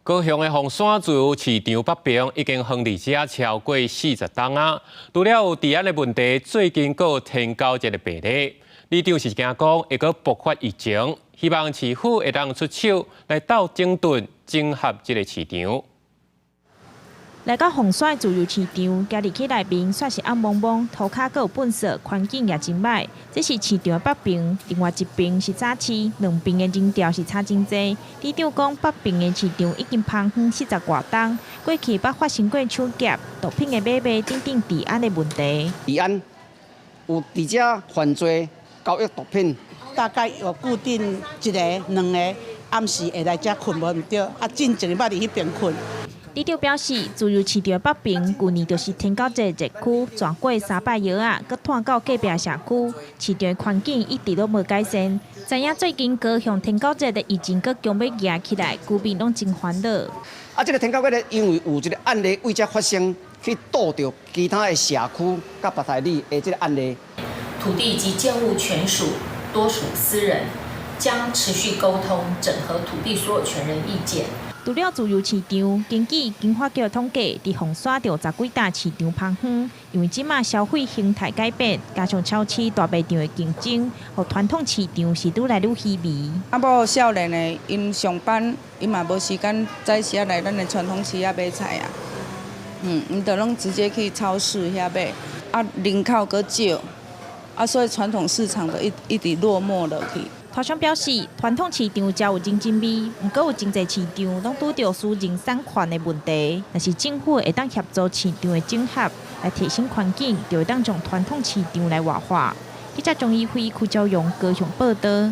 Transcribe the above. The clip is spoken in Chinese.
高雄的凤山自由市场北平已经封闭者超过40档啊！除了有治安的问题，最近还有天狗节的病例，里长是惊讲会阁爆发疫情，希望市府会当出手来斗整顿整合这个市场。来到凤山自由市场，家己去内面算是暗蒙蒙，涂骹阁有粪扫，环境也真歹。这是市场的北边，另外一边是早市，两边的人潮是差真济。里长讲，北边的市场已经封远40外档，过去捌发生过抢劫、毒品的买卖等等治安的问题。治安有伫遮犯罪、交易毒品，大概有固定一个、两个暗时会来遮困无毋对，进前捌伫迄边困。里长表示，自由市场北边去年就是天狗节热区，转过3摆药啊，佮拖到隔壁社区，市场的环境一直都无改善。知影最近高雄天狗节的疫情佮强要压起来，居民拢真烦恼。这个天狗节咧，因为有一个案例为遮发生，去堵到其他的社区甲别台里的这个案例。土地及建物权属多属私人，将持续沟通整合土地所有权人意见。除了自由市场，根据经发局统计，伫凤山就有10几大市场封远，因为即马消费形态改变，加上超市大卖场的竞争，互传统市场是愈来愈稀微。无少年的，因上班，因嘛无时间早时啊来咱的传统市啊买菜啊，因就拢直接去超市遐买，人口阁少，所以传统市场就一直落寞落去。台商表示，传统市场才有竞争味，不过有真侪市场拢拄到私人产权的问题。若是政府会当协助市场的整合，来提升环境，就会当将传统市场来活化。记者钟义辉、邱昭勇高雄报道。